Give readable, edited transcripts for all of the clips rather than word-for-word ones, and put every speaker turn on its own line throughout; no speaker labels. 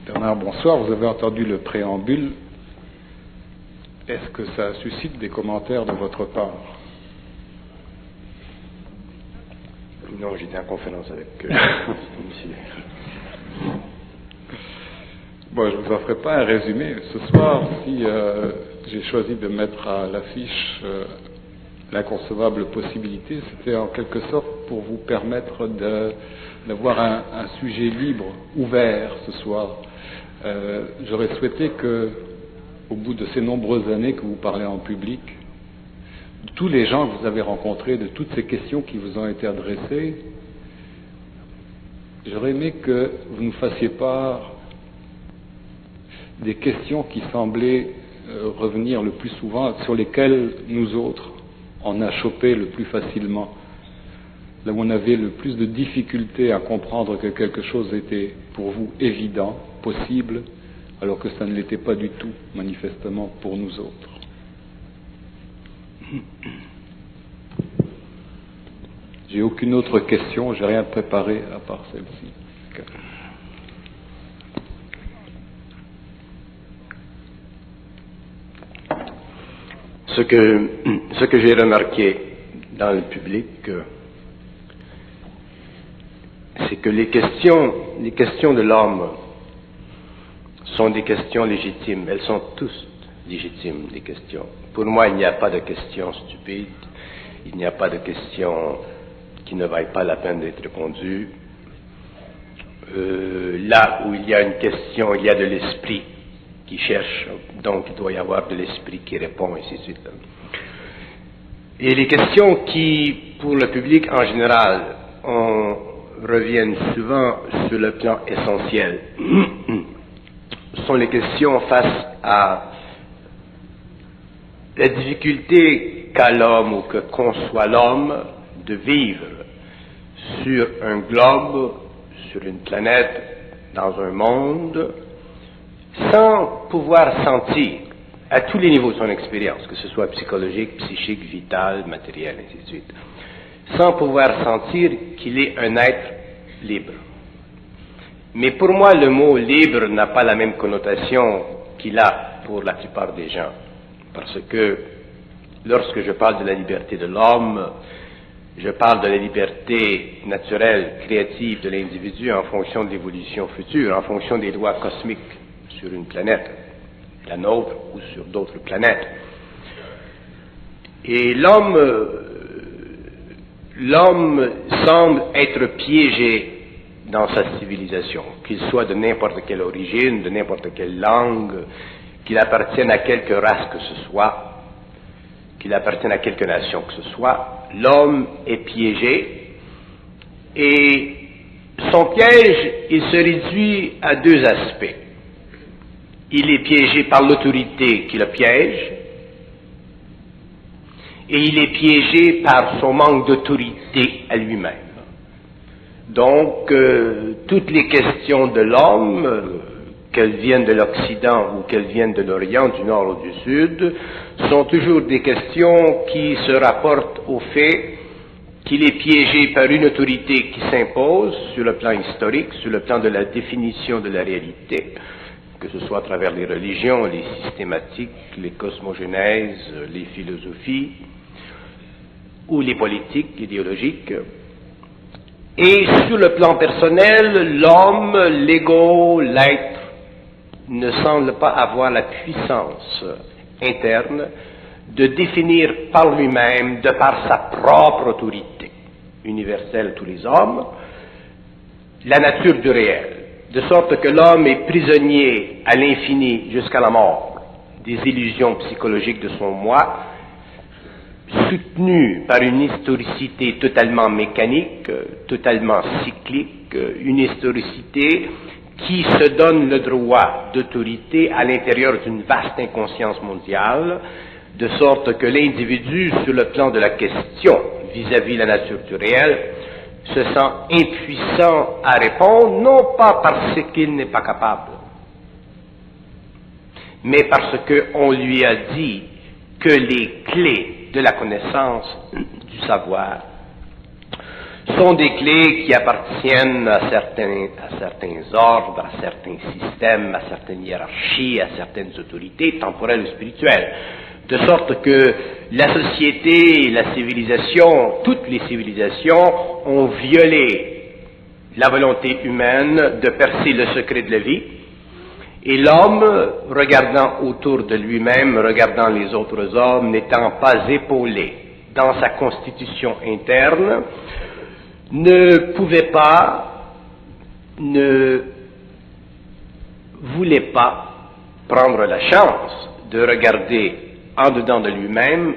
Bernard, bonsoir. Vous avez entendu le préambule. Est-ce que ça suscite des commentaires de votre part?
Non, j'étais en conférence avec monsieur.
Bon, je ne vous en ferai pas un résumé. Ce soir, si j'ai choisi de mettre à l'affiche l'inconcevable possibilité, c'était en quelque sorte pour vous permettre d'avoir un sujet libre, ouvert ce soir. J'aurais souhaité que, au bout de ces nombreuses années que vous parlez en public, de tous les gens que vous avez rencontrés, de toutes ces questions qui vous ont été adressées, j'aurais aimé que vous nous fassiez part des questions qui semblaient revenir le plus souvent, sur lesquelles nous autres, on a chopé le plus facilement, là où on avait le plus de difficultés à comprendre que quelque chose était pour vous évident, possible, alors que ça ne l'était pas du tout, manifestement, pour nous autres. J'ai aucune autre question, j'ai rien préparé à part celle-ci.
Ce que j'ai remarqué dans le public, c'est que les questions de l'homme sont des questions légitimes. Elles sont tous légitimes, les questions. Pour moi, il n'y a pas de questions stupides, il n'y a pas de questions qui ne valent pas la peine d'être répondues. Là où il y a une question, il y a de l'esprit qui cherche, donc il doit y avoir de l'esprit qui répond, et ainsi de suite. Et les questions qui, pour le public en général, reviennent souvent sur le plan essentiel, sont les questions face à la difficulté qu'a l'homme ou que conçoit l'homme de vivre sur un globe, sur une planète, dans un monde, sans pouvoir sentir, à tous les niveaux de son expérience, que ce soit psychologique, psychique, vital, matériel, ainsi de suite, sans pouvoir sentir qu'il est un être libre. Mais pour moi, le mot libre n'a pas la même connotation qu'il a pour la plupart des gens, parce que lorsque je parle de la liberté de l'homme, je parle de la liberté naturelle, créative de l'individu en fonction de l'évolution future, en fonction des lois cosmiques sur une planète, la nôtre ou sur d'autres planètes. Et l'homme semble être piégé dans sa civilisation, qu'il soit de n'importe quelle origine, de n'importe quelle langue, qu'il appartienne à quelque race que ce soit, qu'il appartienne à quelque nation que ce soit, l'homme est piégé, et son piège, il se réduit à deux aspects. Il est piégé par l'autorité qui le piège, et il est piégé par son manque d'autorité à lui-même. Donc, toutes les questions de l'homme, qu'elles viennent de l'Occident ou qu'elles viennent de l'Orient, du Nord ou du Sud, sont toujours des questions qui se rapportent au fait qu'il est piégé par une autorité qui s'impose sur le plan historique, sur le plan de la définition de la réalité, que ce soit à travers les religions, les systématiques, les cosmogénèses, les philosophies, ou les politiques idéologiques. Et sur le plan personnel, l'homme, l'ego, l'être, ne semble pas avoir la puissance interne de définir par lui-même, de par sa propre autorité universelle à tous les hommes, la nature du réel, de sorte que l'homme est prisonnier à l'infini jusqu'à la mort des illusions psychologiques de son moi, soutenu par une historicité totalement mécanique, totalement cyclique, une historicité qui se donne le droit d'autorité à l'intérieur d'une vaste inconscience mondiale, de sorte que l'individu, sur le plan de la question vis-à-vis la nature du réel, se sent impuissant à répondre, non pas parce qu'il n'est pas capable, mais parce qu'on lui a dit que les clés de la connaissance, du savoir, sont des clés qui appartiennent à certains ordres, à certains systèmes, à certaines hiérarchies, à certaines autorités temporelles ou spirituelles. De sorte que la société, la civilisation, toutes les civilisations ont violé la volonté humaine de percer le secret de la vie. Et l'homme, regardant autour de lui-même, regardant les autres hommes, n'étant pas épaulé dans sa constitution interne, ne pouvait pas, ne voulait pas prendre la chance de regarder en dedans de lui-même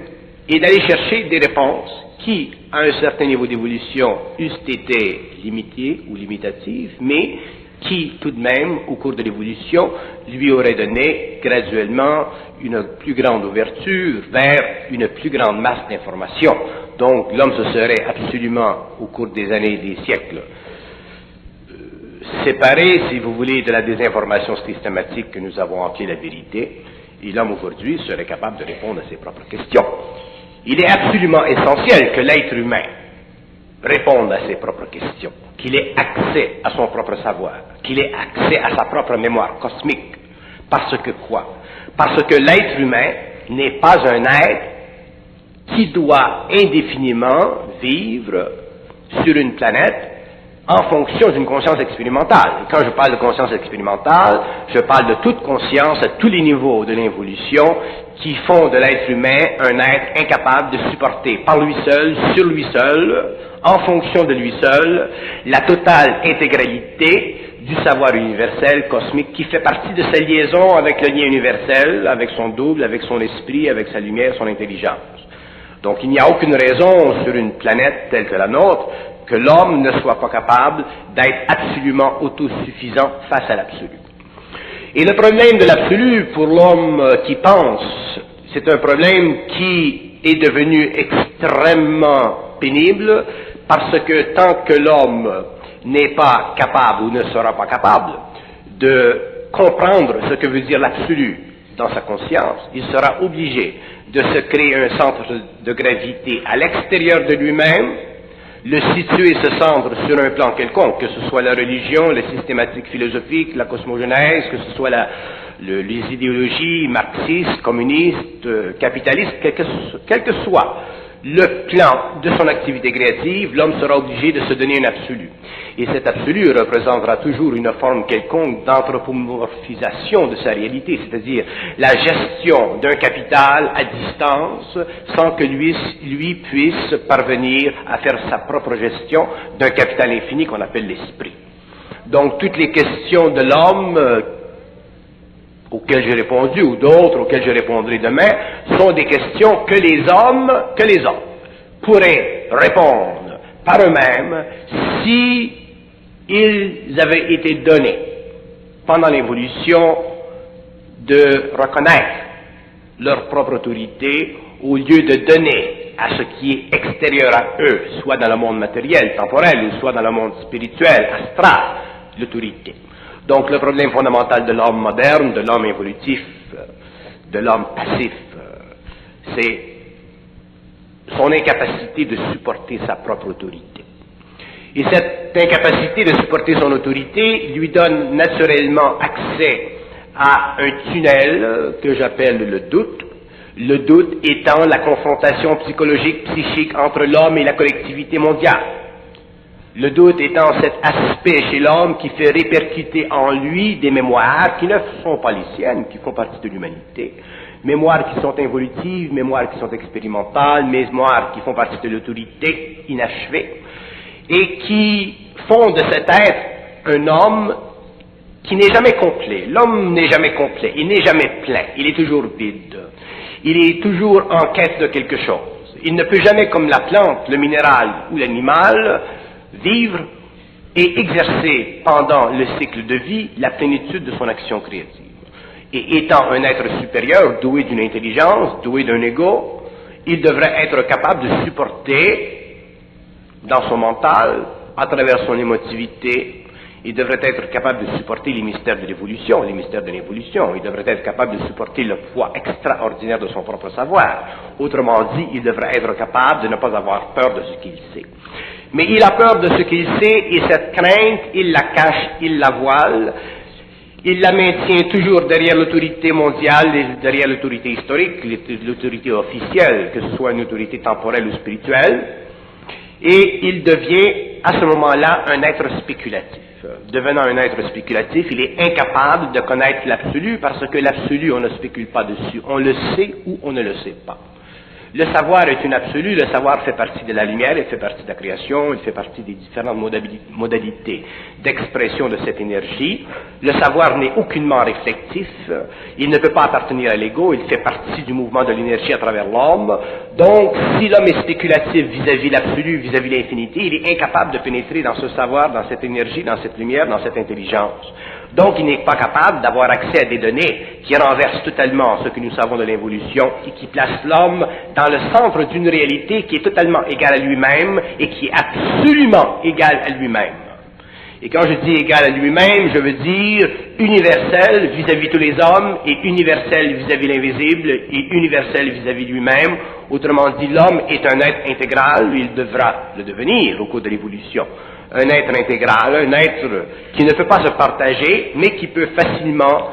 et d'aller chercher des réponses qui, à un certain niveau d'évolution, eussent été limitées ou limitatives, mais qui, tout de même, au cours de l'évolution, lui auraient donné graduellement une plus grande ouverture vers une plus grande masse d'informations. Donc, l'homme se serait absolument, au cours des années et des siècles, séparé, si vous voulez, de la désinformation systématique que nous avons appelée la vérité, et l'homme aujourd'hui serait capable de répondre à ses propres questions. Il est absolument essentiel que l'être humain réponde à ses propres questions, qu'il ait accès à son propre savoir, qu'il ait accès à sa propre mémoire cosmique. Parce que quoi? Parce que l'être humain n'est pas un être qui doit indéfiniment vivre sur une planète en fonction d'une conscience expérimentale. Et quand je parle de conscience expérimentale, je parle de toute conscience à tous les niveaux de l'involution qui font de l'être humain un être incapable de supporter par lui seul, sur lui seul, en fonction de lui seul, la totale intégralité du savoir universel, cosmique, qui fait partie de sa liaison avec le lien universel, avec son double, avec son esprit, avec sa lumière, son intelligence. Donc il n'y a aucune raison sur une planète telle que la nôtre que l'homme ne soit pas capable d'être absolument autosuffisant face à l'absolu. Et le problème de l'absolu pour l'homme qui pense, c'est un problème qui est devenu extrêmement pénible parce que tant que l'homme n'est pas capable ou ne sera pas capable de comprendre ce que veut dire l'absolu dans sa conscience, il sera obligé de se créer un centre de gravité à l'extérieur de lui-même, le situer, ce centre, sur un plan quelconque, que ce soit la religion, les systématiques philosophiques, la cosmogenèse, que ce soit les idéologies marxistes, communistes, capitalistes, quel que soit le plan de son activité créative, l'homme sera obligé de se donner un absolu. Et cet absolu représentera toujours une forme quelconque d'anthropomorphisation de sa réalité, c'est-à-dire la gestion d'un capital à distance sans que lui puisse parvenir à faire sa propre gestion d'un capital infini qu'on appelle l'esprit. Donc toutes les questions de l'homme auxquelles j'ai répondu, ou d'autres auxquelles je répondrai demain, sont des questions que les hommes pourraient répondre par eux-mêmes si ils avaient été donnés pendant l'évolution de reconnaître leur propre autorité au lieu de donner à ce qui est extérieur à eux, soit dans le monde matériel, temporel, ou soit dans le monde spirituel, astral, l'autorité. Donc le problème fondamental de l'homme moderne, de l'homme évolutif, de l'homme passif, c'est son incapacité de supporter sa propre autorité. Et cette incapacité de supporter son autorité lui donne naturellement accès à un tunnel que j'appelle le doute étant la confrontation psychologique, psychique entre l'homme et la collectivité mondiale. Le doute étant cet aspect chez l'homme qui fait répercuter en lui des mémoires qui ne sont pas les siennes, qui font partie de l'humanité, mémoires qui sont involutives, mémoires qui sont expérimentales, mémoires qui font partie de l'autorité inachevée, et qui font de cet être un homme qui n'est jamais complet. L'homme n'est jamais complet, il n'est jamais plein, il est toujours vide, il est toujours en quête de quelque chose. Il ne peut jamais, comme la plante, le minéral ou l'animal, vivre et exercer pendant le cycle de vie la plénitude de son action créative. Et étant un être supérieur, doué d'une intelligence, doué d'un ego, il devrait être capable de supporter dans son mental, à travers son émotivité Il devrait être capable de supporter les mystères de l'évolution, les mystères de l'évolution. Il devrait être capable de supporter le poids extraordinaire de son propre savoir. Autrement dit, il devrait être capable de ne pas avoir peur de ce qu'il sait. Mais il a peur de ce qu'il sait et cette crainte, il la cache, il la voile. Il la maintient toujours derrière l'autorité mondiale, derrière l'autorité historique, l'autorité officielle, que ce soit une autorité temporelle ou spirituelle. Et il devient, à ce moment-là, un être spéculatif. Devenant un être spéculatif, il est incapable de connaître l'absolu parce que l'absolu, on ne spécule pas dessus. On le sait ou on ne le sait pas. Le savoir est une absolue, le savoir fait partie de la lumière, il fait partie de la création, il fait partie des différentes modalités d'expression de cette énergie. Le savoir n'est aucunement réflectif, il ne peut pas appartenir à l'ego, il fait partie du mouvement de l'énergie à travers l'homme. Donc, si l'homme est spéculatif vis-à-vis l'absolu, vis-à-vis l'infinité, il est incapable de pénétrer dans ce savoir, dans cette énergie, dans cette lumière, dans cette intelligence. Donc, il n'est pas capable d'avoir accès à des données qui renversent totalement ce que nous savons de l'évolution et qui placent l'homme dans le centre d'une réalité qui est totalement égale à lui-même et qui est absolument égale à lui-même. Et quand je dis égal à lui-même, je veux dire universel vis-à-vis tous les hommes et universel vis-à-vis l'invisible et universel vis-à-vis lui-même. Autrement dit, l'homme est un être intégral, il devra le devenir au cours de l'évolution. Un être intégral, un être qui ne peut pas se partager, mais qui peut facilement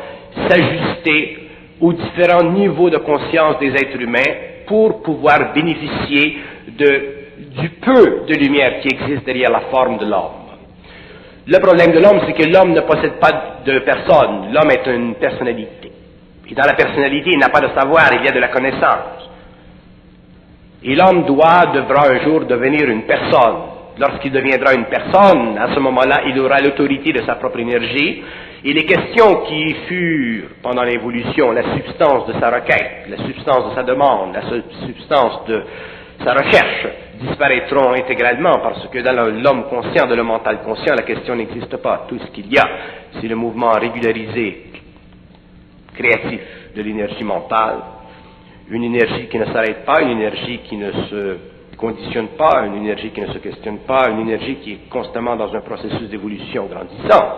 s'ajuster aux différents niveaux de conscience des êtres humains pour pouvoir bénéficier du peu de lumière qui existe derrière la forme de l'homme. Le problème de l'homme, c'est que l'homme ne possède pas de personne. L'homme est une personnalité. Et dans la personnalité, il n'a pas de savoir, il y a de la connaissance. Et l'homme devra un jour devenir une personne. Lorsqu'il deviendra une personne, à ce moment-là, il aura l'autorité de sa propre énergie. Et les questions qui furent, pendant l'évolution, la substance de sa requête, la substance de sa demande, la substance de sa recherche, disparaîtront intégralement parce que dans l'homme conscient, dans le mental conscient, la question n'existe pas. Tout ce qu'il y a, c'est le mouvement régularisé, créatif de l'énergie mentale, une énergie qui ne s'arrête pas, une énergie qui ne se conditionne pas, une énergie qui ne se questionne pas, une énergie qui est constamment dans un processus d'évolution grandissant.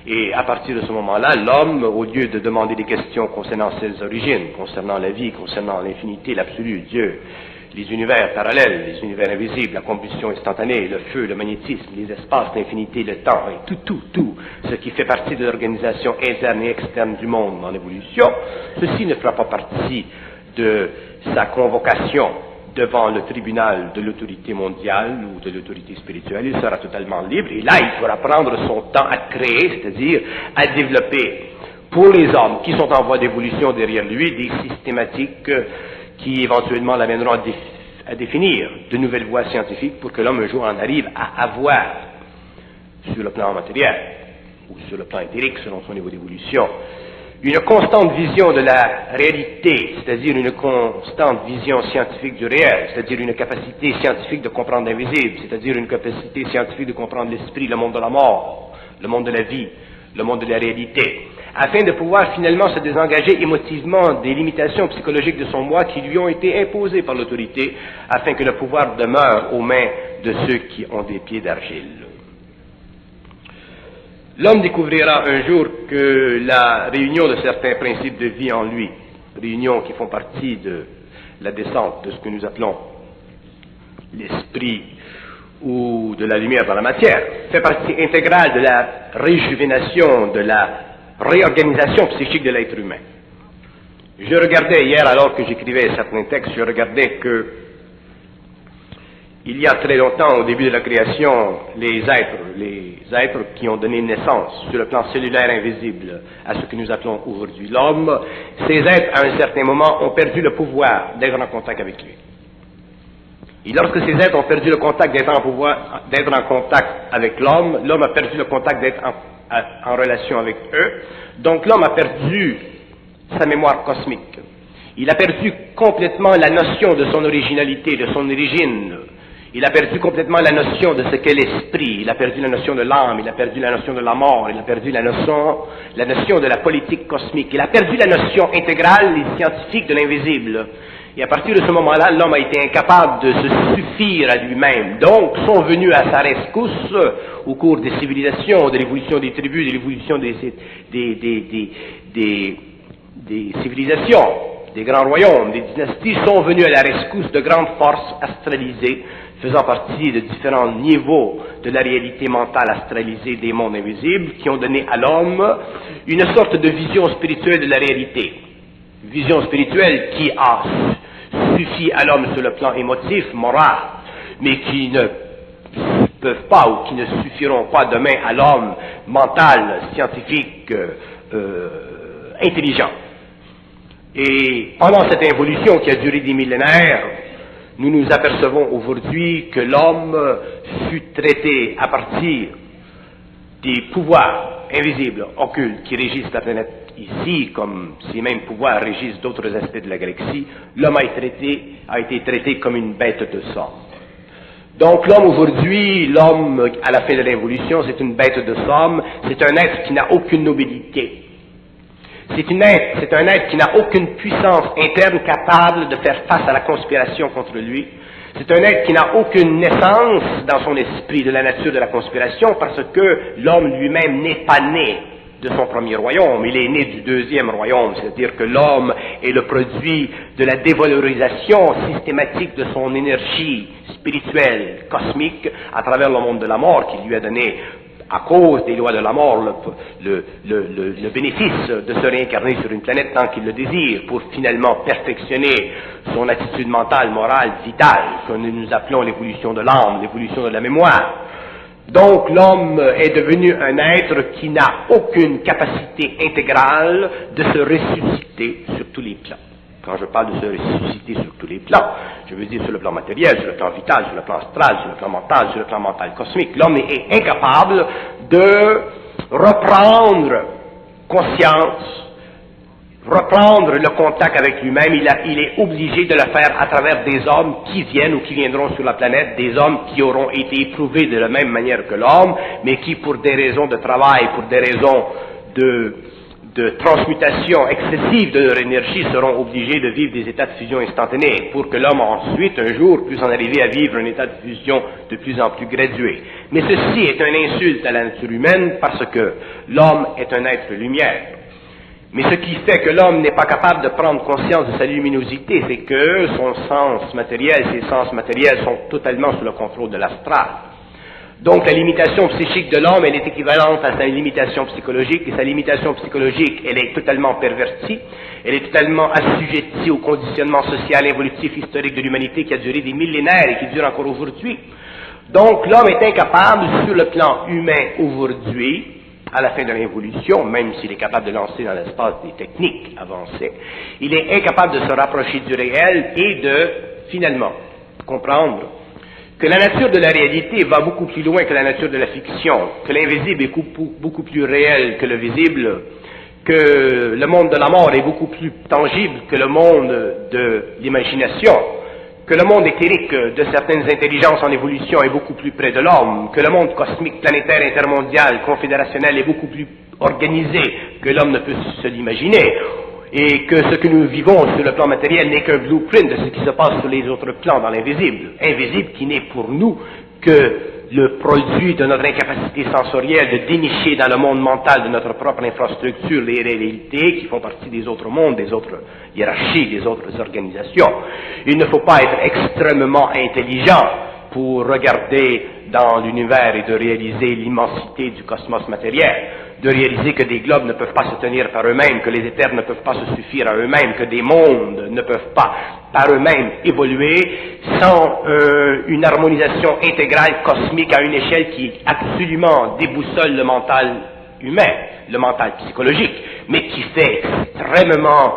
Et à partir de ce moment-là, l'homme, au lieu de demander des questions concernant ses origines, concernant la vie, concernant l'infinité, l'absolu, Dieu, les univers parallèles, les univers invisibles, la combustion instantanée, le feu, le magnétisme, les espaces, l'infinité, le temps, et tout ce qui fait partie de l'organisation interne et externe du monde en évolution, ceci ne fera pas partie de sa convocation devant le tribunal de l'autorité mondiale ou de l'autorité spirituelle. Il sera totalement libre et là, il pourra prendre son temps à créer, c'est-à-dire à développer pour les hommes qui sont en voie d'évolution derrière lui des systématiques qui éventuellement l'amèneront à définir de nouvelles voies scientifiques pour que l'homme un jour en arrive à avoir, sur le plan matériel ou sur le plan éthérique selon son niveau d'évolution, une constante vision de la réalité, c'est-à-dire une constante vision scientifique du réel, c'est-à-dire une capacité scientifique de comprendre l'invisible, c'est-à-dire une capacité scientifique de comprendre l'esprit, le monde de la mort, le monde de la vie, le monde de la réalité, afin de pouvoir finalement se désengager émotivement des limitations psychologiques de son moi qui lui ont été imposées par l'autorité, afin que le pouvoir demeure aux mains de ceux qui ont des pieds d'argile. L'homme découvrira un jour que la réunion de certains principes de vie en lui, réunions qui font partie de la descente de ce que nous appelons l'esprit ou de la lumière dans la matière, fait partie intégrale de la réjuvénation, de la réorganisation psychique de l'être humain. Je regardais hier, alors que j'écrivais certains textes, je regardais que il y a très longtemps, au début de la création, les êtres qui ont donné naissance sur le plan cellulaire invisible à ce que nous appelons aujourd'hui l'homme, ces êtres, à un certain moment, ont perdu le pouvoir d'être en contact avec lui. Et lorsque ces êtres ont perdu le contact d'être en contact avec l'homme, l'homme a perdu le contact d'être en relation avec eux. Donc l'homme a perdu sa mémoire cosmique. Il a perdu complètement la notion de son originalité, de son origine. Il a perdu complètement la notion de ce qu'est l'esprit, il a perdu la notion de l'âme, il a perdu la notion de la mort, il a perdu la notion de la politique cosmique, il a perdu la notion intégrale et scientifique de l'invisible. Et à partir de ce moment-là, l'homme a été incapable de se suffire à lui-même. Donc, sont venus à sa rescousse, au cours des civilisations, de l'évolution des tribus, de l'évolution des civilisations, des grands royaumes, des dynasties, sont venus à la rescousse de grandes forces astralisées, faisant partie de différents niveaux de la réalité mentale astralisée des mondes invisibles, qui ont donné à l'homme une sorte de vision spirituelle de la réalité. Vision spirituelle qui a suffi à l'homme sur le plan émotif, moral, mais qui ne peuvent pas ou qui ne suffiront pas demain à l'homme mental, scientifique, intelligent. Et pendant cette évolution qui a duré des millénaires, nous nous apercevons aujourd'hui que l'homme fut traité à partir des pouvoirs invisibles, occultes, qui régissent la planète ici, comme ces mêmes pouvoirs régissent d'autres aspects de la galaxie. L'homme a été traité comme une bête de somme. Donc l'homme aujourd'hui, l'homme à la fin de l'évolution, c'est une bête de somme, c'est un être qui n'a aucune nobilité. C'est un être qui n'a aucune puissance interne capable de faire face à la conspiration contre lui. C'est un être qui n'a aucune naissance dans son esprit de la nature de la conspiration parce que l'homme lui-même n'est pas né de son premier royaume, il est né du deuxième royaume, c'est-à-dire que l'homme est le produit de la dévalorisation systématique de son énergie spirituelle, cosmique, à travers le monde de la mort qui lui a donné, à cause des lois de la mort, le bénéfice de se réincarner sur une planète tant qu'il le désire, pour finalement perfectionner son attitude mentale, morale, vitale, que nous appelons l'évolution de l'âme, l'évolution de la mémoire. Donc l'homme est devenu un être qui n'a aucune capacité intégrale de se ressusciter sur tous les plans. Quand je parle de se ressusciter sur tous les plans, je veux dire sur le plan matériel, sur le plan vital, sur le plan astral, sur le plan mental cosmique. L'homme est incapable de reprendre conscience, reprendre le contact avec lui-même. Il est obligé de le faire à travers des hommes qui viennent ou qui viendront sur la planète, des hommes qui auront été éprouvés de la même manière que l'homme, mais qui, pour des raisons de travail, pour des raisons de transmutation excessive de leur énergie, seront obligés de vivre des états de fusion instantanés, pour que l'homme ensuite, un jour, puisse en arriver à vivre un état de fusion de plus en plus gradué. Mais ceci est une insulte à la nature humaine, parce que l'homme est un être lumière. Mais ce qui fait que l'homme n'est pas capable de prendre conscience de sa luminosité, c'est que son sens matériel, ses sens matériels sont totalement sous le contrôle de l'astral. Donc la limitation psychique de l'homme, elle est équivalente à sa limitation psychologique, et sa limitation psychologique, elle est totalement pervertie, elle est totalement assujettie au conditionnement social évolutif historique de l'humanité qui a duré des millénaires et qui dure encore aujourd'hui. Donc l'homme est incapable, sur le plan humain aujourd'hui, à la fin de l'évolution, même s'il est capable de lancer dans l'espace des techniques avancées, il est incapable de se rapprocher du réel et de, finalement, comprendre que la nature de la réalité va beaucoup plus loin que la nature de la fiction, que l'invisible est beaucoup plus réel que le visible, que le monde de la mort est beaucoup plus tangible que le monde de l'imagination, que le monde éthérique de certaines intelligences en évolution est beaucoup plus près de l'homme, que le monde cosmique, planétaire, intermondial, confédérationnel est beaucoup plus organisé que l'homme ne peut se l'imaginer, et que ce que nous vivons sur le plan matériel n'est qu'un blueprint de ce qui se passe sur les autres plans dans l'invisible. Invisible qui n'est pour nous que le produit de notre incapacité sensorielle de dénicher dans le monde mental de notre propre infrastructure les réalités qui font partie des autres mondes, des autres hiérarchies, des autres organisations. Il ne faut pas être extrêmement intelligent pour regarder dans l'univers et de réaliser l'immensité du cosmos matériel, de réaliser que des globes ne peuvent pas se tenir par eux-mêmes, que les éthers ne peuvent pas se suffire à eux-mêmes, que des mondes ne peuvent pas par eux-mêmes évoluer sans une harmonisation intégrale cosmique à une échelle qui absolument déboussole le mental humain, le mental psychologique, mais qui fait extrêmement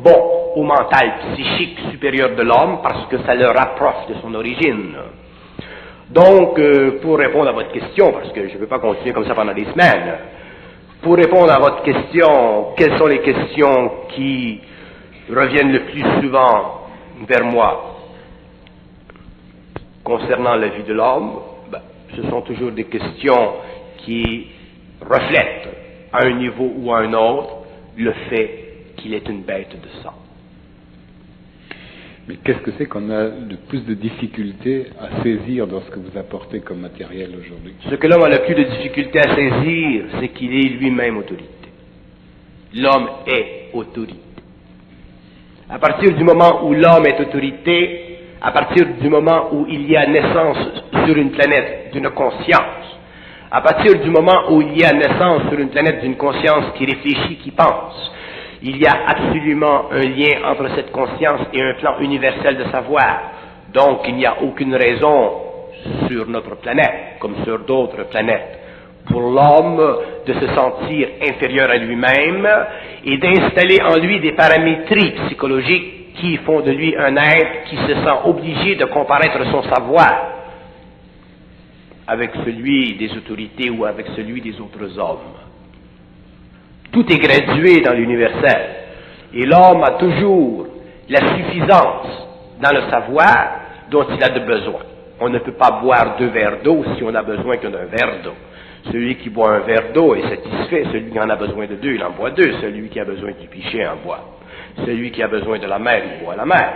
bon au mental psychique supérieur de l'homme parce que ça le rapproche de son origine. Donc, pour répondre à votre question, parce que je ne veux pas continuer comme ça pendant des semaines, pour répondre à votre question, quelles sont les questions qui reviennent le plus souvent vers moi concernant la vie de l'homme? Ce sont toujours des questions qui reflètent, à un niveau ou à un autre, le fait qu'il est une bête de sang.
Mais qu'est-ce que c'est qu'on a de plus de difficultés à saisir dans ce que vous apportez comme matériel aujourd'hui?
Ce que l'homme a le plus de difficulté à saisir, c'est qu'il est lui-même autorité. L'homme est autorité. À partir du moment où l'homme est autorité, à partir du moment où il y a naissance sur une planète d'une conscience, à partir du moment où il y a naissance sur une planète d'une conscience qui réfléchit, qui pense, il y a absolument un lien entre cette conscience et un plan universel de savoir. Donc il n'y a aucune raison sur notre planète, comme sur d'autres planètes, pour l'homme de se sentir inférieur à lui-même et d'installer en lui des paramétries psychologiques qui font de lui un être qui se sent obligé de comparaître son savoir avec celui des autorités ou avec celui des autres hommes. Tout est gradué dans l'universel. Et l'homme a toujours la suffisance dans le savoir dont il a de besoin. On ne peut pas boire 2 verres d'eau si on a besoin que d'un verre d'eau. Celui qui boit un verre d'eau est satisfait. Celui qui en a besoin de 2, il en boit 2. Celui qui a besoin du pichet en boit. Celui qui a besoin de la mer, il boit la mer.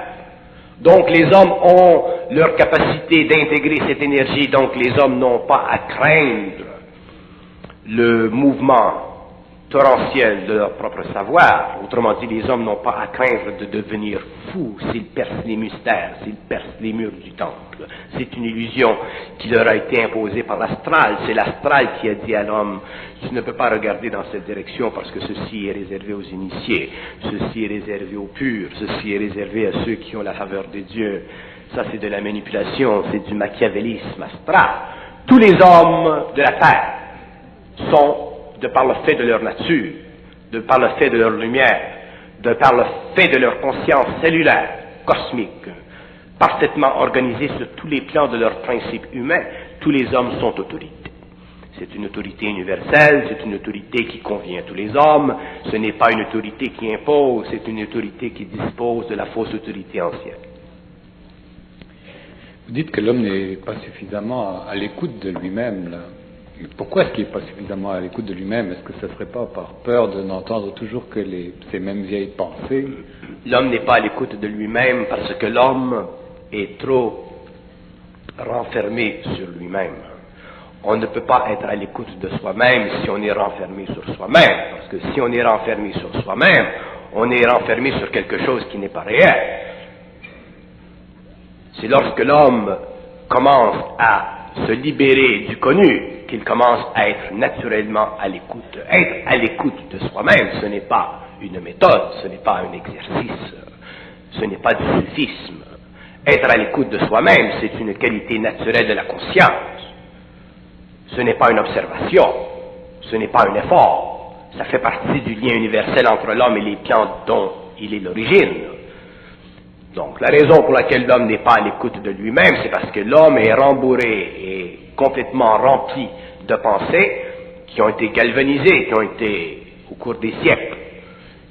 Donc les hommes ont leur capacité d'intégrer cette énergie. Donc les hommes n'ont pas à craindre le mouvement torrentiel de leur propre savoir. Autrement dit, les hommes n'ont pas à craindre de devenir fous s'ils percent les mystères, s'ils percent les murs du temple. C'est une illusion qui leur a été imposée par l'astral. C'est l'astral qui a dit à l'homme, tu ne peux pas regarder dans cette direction parce que ceci est réservé aux initiés, ceci est réservé aux purs, ceci est réservé à ceux qui ont la faveur de Dieu. Ça, c'est de la manipulation, c'est du machiavélisme astral. Tous les hommes de la terre sont, de par le fait de leur nature, de par le fait de leur lumière, de par le fait de leur conscience cellulaire, cosmique, parfaitement organisée sur tous les plans de leurs principes humains, tous les hommes sont autorités. C'est une autorité universelle, c'est une autorité qui convient à tous les hommes, ce n'est pas une autorité qui impose, c'est une autorité qui dispose de la fausse autorité ancienne.
Vous dites que l'homme n'est pas suffisamment à l'écoute de lui-même, là. Mais pourquoi est-ce qu'il n'est pas suffisamment à l'écoute de lui-même? Est-ce que ce ne serait pas par peur de n'entendre toujours que ces mêmes vieilles pensées?
L'homme n'est pas à l'écoute de lui-même parce que l'homme est trop renfermé sur lui-même. On ne peut pas être à l'écoute de soi-même si on est renfermé sur soi-même. Parce que si on est renfermé sur soi-même, on est renfermé sur quelque chose qui n'est pas réel. C'est lorsque l'homme commence à se libérer du connu qu'il commence à être naturellement à l'écoute. Être à l'écoute de soi-même, ce n'est pas une méthode, ce n'est pas un exercice, ce n'est pas du sophisme. Être à l'écoute de soi-même, c'est une qualité naturelle de la conscience. Ce n'est pas une observation, ce n'est pas un effort. Ça fait partie du lien universel entre l'homme et les plans dont il est l'origine. Donc, la raison pour laquelle l'homme n'est pas à l'écoute de lui-même, c'est parce que l'homme est rembourré et complètement rempli de pensées qui ont été galvanisées, qui ont été, au cours des siècles,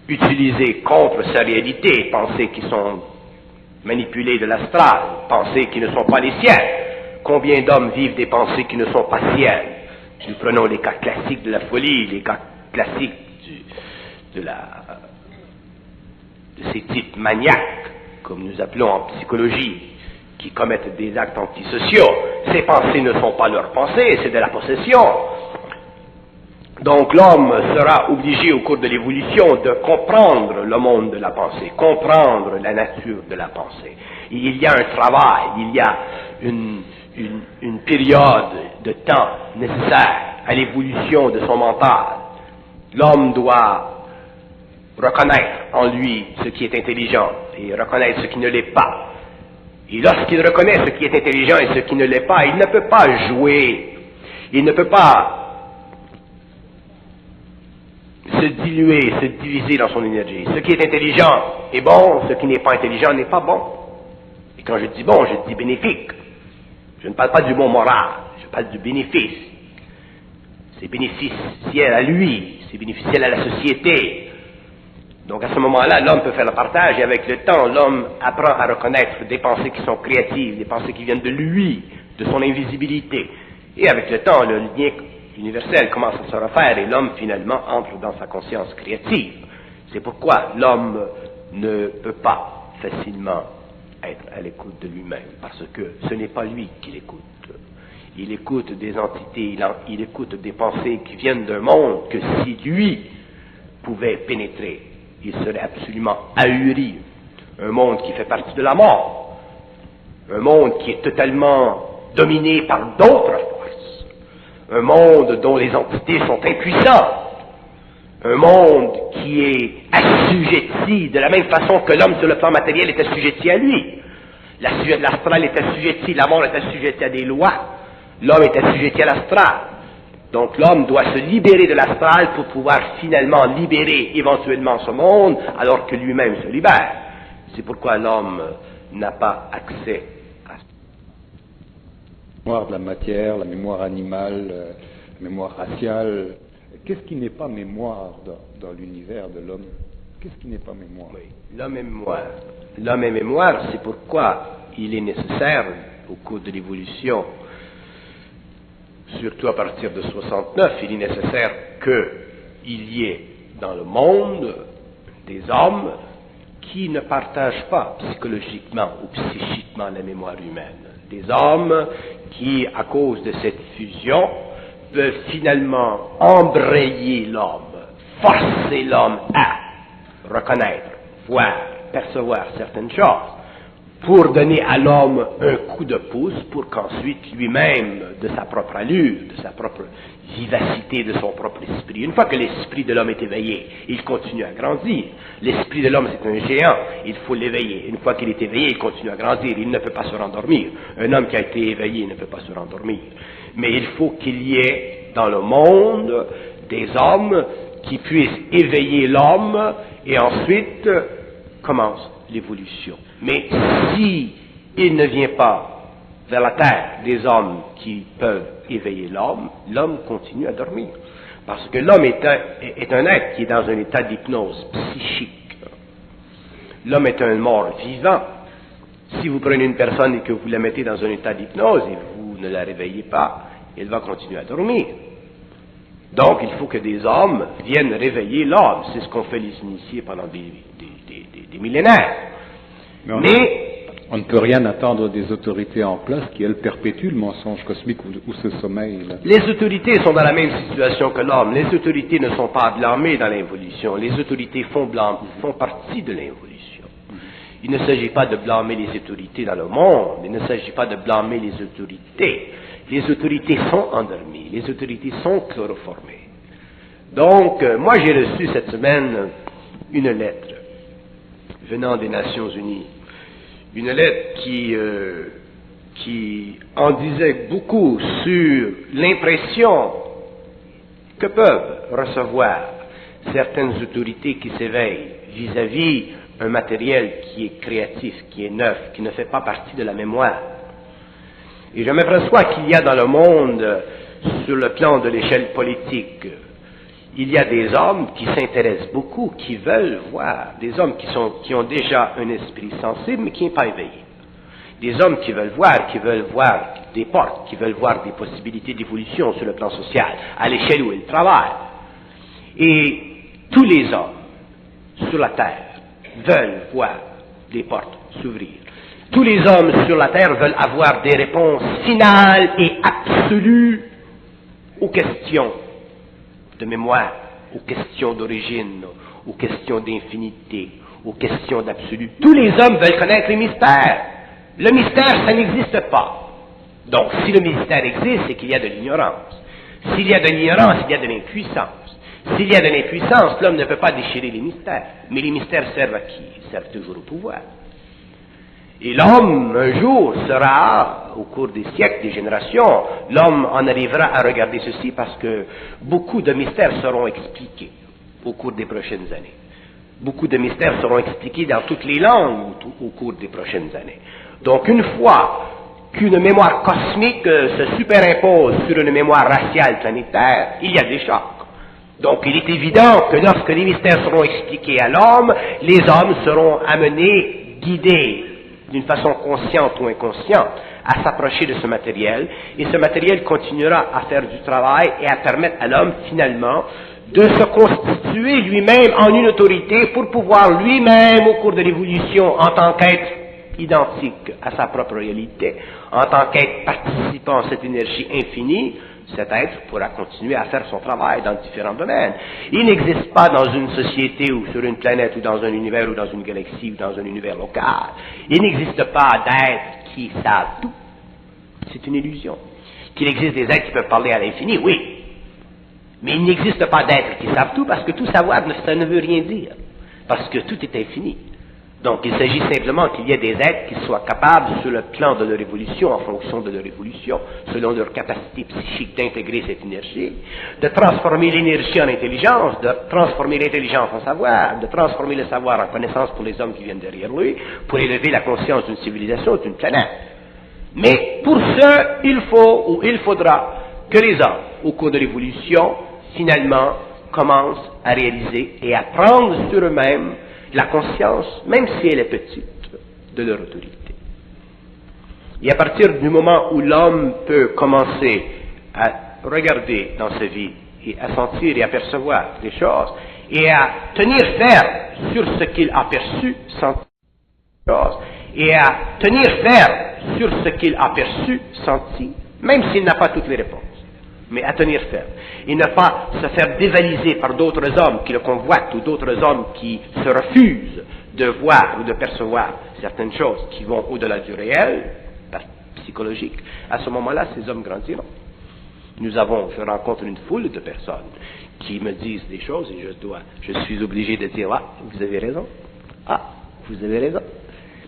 utilisées contre sa réalité, pensées qui sont manipulées de l'astral, pensées qui ne sont pas les siennes. Combien d'hommes vivent des pensées qui ne sont pas siennes? Nous prenons les cas classiques de la folie, les cas classiques de ces types maniaques, comme nous appelons en psychologie, qui commettent des actes antisociaux. Ces pensées ne sont pas leurs pensées, c'est de la possession. Donc l'homme sera obligé au cours de l'évolution de comprendre le monde de la pensée, comprendre la nature de la pensée. Il y a un travail, il y a une période de temps nécessaire à l'évolution de son mental. L'homme doit reconnaître en lui ce qui est intelligent et reconnaître ce qui ne l'est pas. Et lorsqu'il reconnaît ce qui est intelligent et ce qui ne l'est pas, il ne peut pas jouer, il ne peut pas se diluer, se diviser dans son énergie. Ce qui est intelligent est bon, ce qui n'est pas intelligent n'est pas bon. Et quand je dis bon, je dis bénéfique. Je ne parle pas du bon moral, je parle du bénéfice. C'est bénéficiel à lui, c'est bénéficiel à la société. Donc à ce moment-là, l'homme peut faire le partage et avec le temps, l'homme apprend à reconnaître des pensées qui sont créatives, des pensées qui viennent de lui, de son invisibilité. Et avec le temps, le lien universel commence à se refaire et l'homme finalement entre dans sa conscience créative. C'est pourquoi l'homme ne peut pas facilement être à l'écoute de lui-même, parce que ce n'est pas lui qui l'écoute. Il écoute des entités, il écoute des pensées qui viennent d'un monde que si lui pouvait pénétrer, il serait absolument ahuri. Un monde qui fait partie de la mort, un monde qui est totalement dominé par d'autres forces, un monde dont les entités sont impuissantes, un monde qui est assujetti de la même façon que l'homme sur le plan matériel est assujetti à lui. L'astral est assujetti, la mort est assujettie à des lois, l'homme est assujetti à l'astral. Donc l'homme doit se libérer de l'astral pour pouvoir finalement libérer éventuellement ce monde alors que lui-même se libère. C'est pourquoi l'homme n'a pas accès à ça.
La mémoire de la matière, la mémoire animale, la mémoire raciale. Qu'est-ce qui n'est pas mémoire dans l'univers de l'homme? Qu'est-ce qui n'est pas mémoire?
Oui, l'homme est mémoire. L'homme est mémoire, c'est pourquoi il est nécessaire, au cours de l'évolution, surtout à partir de 69, il est nécessaire qu'il y ait dans le monde des hommes qui ne partagent pas psychologiquement ou psychiquement la mémoire humaine. Des hommes qui, à cause de cette fusion, peuvent finalement embrayer l'homme, forcer l'homme à reconnaître, voir, percevoir certaines choses, pour donner à l'homme un coup de pouce pour qu'ensuite lui-même, de sa propre allure, de sa propre vivacité, de son propre esprit, une fois que l'esprit de l'homme est éveillé, il continue à grandir. L'esprit de l'homme, c'est un géant, il faut l'éveiller. Une fois qu'il est éveillé, il continue à grandir, il ne peut pas se rendormir. Un homme qui a été éveillé ne peut pas se rendormir. Mais il faut qu'il y ait dans le monde des hommes qui puissent éveiller l'homme et ensuite commence l'évolution. Mais si il ne vient pas vers la terre des hommes qui peuvent éveiller l'homme, l'homme continue à dormir. Parce que l'homme est un être qui est dans un état d'hypnose psychique. L'homme est un mort vivant. Si vous prenez une personne et que vous la mettez dans un état d'hypnose et vous ne la réveillez pas, elle va continuer à dormir. Donc, il faut que des hommes viennent réveiller l'homme. C'est ce qu'ont fait les initiés pendant des millénaires. Mais
on ne peut rien attendre des autorités en place qui, elles, perpétuent le mensonge cosmique ou ce sommeil. Là.
Les autorités sont dans la même situation que l'homme. Les autorités ne sont pas blâmées dans l'évolution. Les autorités font partie de l'évolution. Il ne s'agit pas de blâmer les autorités dans le monde. Il ne s'agit pas de blâmer les autorités. Les autorités sont endormies. Les autorités sont chloroformées. Donc, moi j'ai reçu cette semaine une lettre venant des Nations Unies. Une lettre qui en disait beaucoup sur l'impression que peuvent recevoir certaines autorités qui s'éveillent vis-à-vis un matériel qui est créatif, qui est neuf, qui ne fait pas partie de la mémoire. Et je m'aperçois qu'il y a dans le monde, sur le plan de l'échelle politique, il y a des hommes qui s'intéressent beaucoup, qui veulent voir, des hommes qui ont déjà un esprit sensible, mais qui n'est pas éveillé. Des hommes qui veulent voir des portes, qui veulent voir des possibilités d'évolution sur le plan social, à l'échelle où ils travaillent. Et tous les hommes sur la terre veulent voir des portes s'ouvrir. Tous les hommes sur la terre veulent avoir des réponses finales et absolues aux questions de mémoire, aux questions d'origine, aux questions d'infinité, aux questions d'absolu. Tous les hommes veulent connaître les mystères. Le mystère, ça n'existe pas. Donc, si le mystère existe, c'est qu'il y a de l'ignorance. S'il y a de l'ignorance, il y a de l'impuissance. S'il y a de l'impuissance, l'homme ne peut pas déchirer les mystères. Mais les mystères servent à qui? Ils servent toujours au pouvoir. Et l'homme, un jour, sera, au cours des siècles, des générations, l'homme en arrivera à regarder ceci parce que beaucoup de mystères seront expliqués au cours des prochaines années. Beaucoup de mystères seront expliqués dans toutes les langues au cours des prochaines années. Donc, une fois qu'une mémoire cosmique se superimpose sur une mémoire raciale planétaire, il y a des chocs. Donc, il est évident que lorsque les mystères seront expliqués à l'homme, les hommes seront amenés, guidés, d'une façon consciente ou inconsciente, à s'approcher de ce matériel, et ce matériel continuera à faire du travail et à permettre à l'homme, finalement, de se constituer lui-même en une autorité pour pouvoir lui-même, au cours de l'évolution, en tant qu'être identique à sa propre réalité, en tant qu'être participant à cette énergie infinie, cet être pourra continuer à faire son travail dans différents domaines. Il n'existe pas dans une société ou sur une planète ou dans un univers ou dans une galaxie ou dans un univers local. Il n'existe pas d'êtres qui savent tout. C'est une illusion. Qu'il existe des êtres qui peuvent parler à l'infini, oui. Mais il n'existe pas d'êtres qui savent tout parce que tout savoir, ça ne veut rien dire. Parce que tout est infini. Donc, il s'agit simplement qu'il y ait des êtres qui soient capables, sur le plan de leur évolution, en fonction de leur évolution, selon leur capacité psychique d'intégrer cette énergie, de transformer l'énergie en intelligence, de transformer l'intelligence en savoir, de transformer le savoir en connaissance pour les hommes qui viennent derrière lui, pour élever la conscience d'une civilisation, d'une planète. Mais pour ce, il faut ou il faudra que les hommes, au cours de l'évolution, finalement, commencent à réaliser et à prendre sur eux-mêmes la conscience, même si elle est petite, de leur autorité. Et à partir du moment où l'homme peut commencer à regarder dans sa vie et à sentir et à percevoir des choses et à tenir ferme sur ce qu'il a perçu, senti, et à tenir ferme sur ce qu'il a perçu, senti, même s'il n'a pas toutes les réponses, mais à tenir ferme. Et ne pas se faire dévaliser par d'autres hommes qui le convoitent ou d'autres hommes qui se refusent de voir ou de percevoir certaines choses qui vont au-delà du réel, psychologique. À ce moment-là, ces hommes grandiront. Je rencontre une foule de personnes qui me disent des choses et je suis obligé de dire, ah, vous avez raison. Ah, vous avez raison.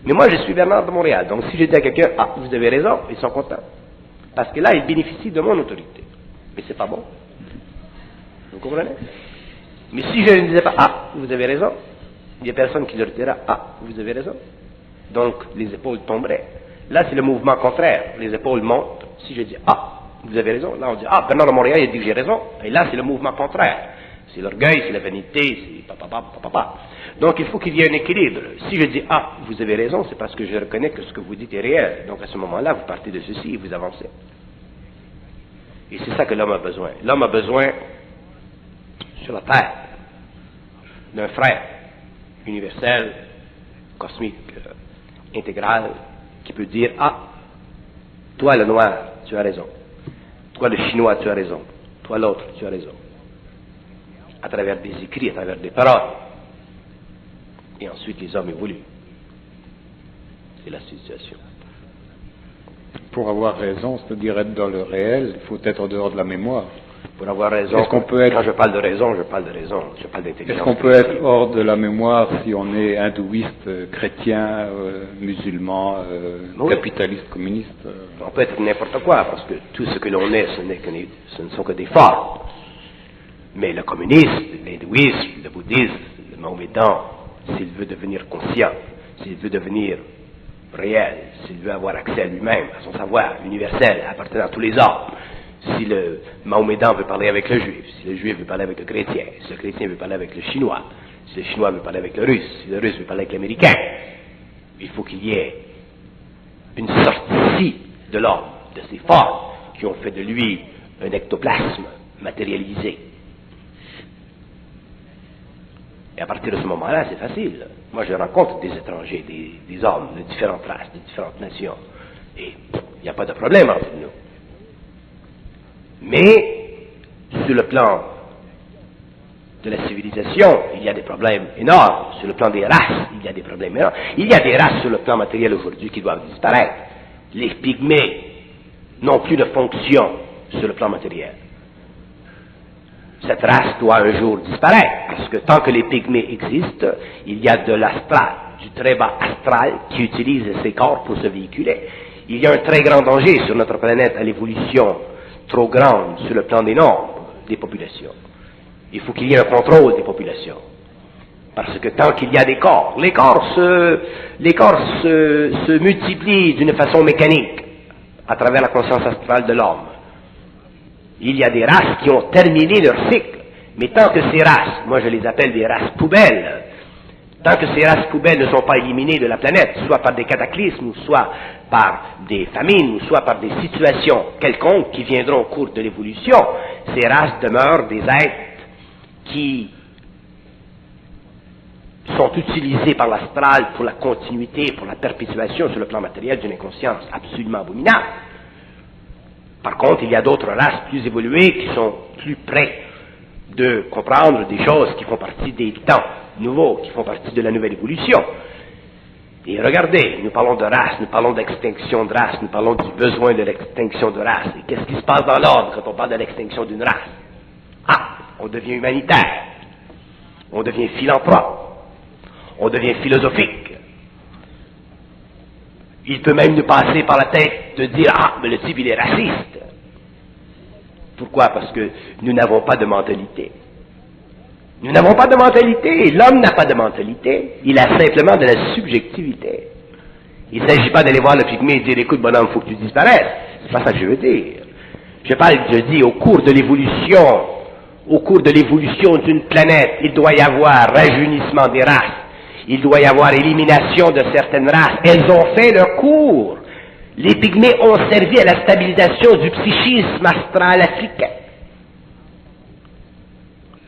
Mais moi, je suis Bernard de Montréal. Donc, si je dis à quelqu'un, ah, vous avez raison, ils sont contents. Parce que là, ils bénéficient de mon autorité. Mais c'est pas bon. Vous comprenez? Mais si je ne disais pas, ah, vous avez raison, il y a personne qui leur dira, ah, vous avez raison. Donc, les épaules tomberaient. Là, c'est le mouvement contraire. Les épaules montent. Si je dis, ah, vous avez raison, là, on dit, ah, Bernard de Montréal, il dit que j'ai raison. Et là, c'est le mouvement contraire. C'est l'orgueil, c'est la vanité, c'est papa. Donc, il faut qu'il y ait un équilibre. Si je dis, ah, vous avez raison, c'est parce que je reconnais que ce que vous dites est réel. Donc, à ce moment-là, vous partez de ceci et vous avancez. Et c'est ça que l'homme a besoin. L'homme a besoin, sur la terre, d'un frère universel, cosmique, intégral, qui peut dire, ah, toi le noir, tu as raison. Toi le chinois, tu as raison. Toi l'autre, tu as raison. À travers des écrits, à travers des paroles. Et ensuite, les hommes évoluent. C'est la situation.
Pour avoir raison, c'est-à-dire être dans le réel, il faut être en dehors de la mémoire.
Pour avoir raison,
est-ce qu'on peut être...
quand je parle de raison, je parle d'intelligence.
Est-ce qu'on peut être hors de la mémoire si on est hindouiste, chrétien, musulman, oui, capitaliste, communiste
On peut être n'importe quoi, parce que tout ce que l'on est, ce ne sont que des formes. Mais le communisme, l'hindouisme, le bouddhisme, le mahomédan, s'il veut devenir conscient, s'il veut devenir réel, s'il veut avoir accès à lui-même, à son savoir universel, appartenant à tous les hommes, si le mahomédan veut parler avec le juif, si le juif veut parler avec le chrétien, si le chrétien veut parler avec le chinois, si le chinois veut parler avec le russe, si le russe veut parler avec l'américain, il faut qu'il y ait une sortie de l'homme, de ces formes qui ont fait de lui un ectoplasme matérialisé. Et à partir de ce moment-là, c'est facile. Moi, je rencontre des étrangers, des hommes de différentes races, de différentes nations. Et il n'y a pas de problème entre nous. Mais, sur le plan de la civilisation, il y a des problèmes énormes. Sur le plan des races, il y a des problèmes énormes. Il y a des races sur le plan matériel aujourd'hui qui doivent disparaître. Les pygmées n'ont plus de fonction sur le plan matériel. Cette race doit un jour disparaître, parce que tant que les pygmées existent, il y a de l'astral, du très bas astral, qui utilise ces corps pour se véhiculer. Il y a un très grand danger sur notre planète à l'évolution trop grande sur le plan des nombres des populations. Il faut qu'il y ait un contrôle des populations. Parce que tant qu'il y a des corps, les corps se multiplient d'une façon mécanique à travers la conscience astrale de l'homme. Il y a des races qui ont terminé leur cycle, mais tant que ces races, moi je les appelle des races poubelles, tant que ces races poubelles ne sont pas éliminées de la planète, soit par des cataclysmes, ou soit par des famines, ou soit par des situations quelconques qui viendront au cours de l'évolution, ces races demeurent des êtres qui sont utilisés par l'astral pour la continuité, pour la perpétuation sur le plan matériel d'une inconscience absolument abominable. Par contre, il y a d'autres races plus évoluées qui sont plus près de comprendre des choses qui font partie des temps nouveaux, qui font partie de la nouvelle évolution. Et regardez, nous parlons de race, nous parlons d'extinction de race, nous parlons du besoin de l'extinction de race. Et qu'est-ce qui se passe dans l'ordre quand on parle de l'extinction d'une race? Ah, on devient humanitaire, on devient philanthrope, on devient philosophique. Il peut même nous passer par la tête de dire « Ah, mais le type, il est raciste ». Pourquoi? Parce que nous n'avons pas de mentalité. Nous n'avons pas de mentalité. L'homme n'a pas de mentalité. Il a simplement de la subjectivité. Il ne s'agit pas d'aller voir le pygmée et dire « Écoute, bonhomme, il faut que tu disparaisses ». C'est pas ça que je veux dire. Je dis, au cours de l'évolution d'une planète, il doit y avoir rajeunissement des races. Il doit y avoir élimination de certaines races. Elles ont fait leur cours. Les pygmées ont servi à la stabilisation du psychisme astral africain.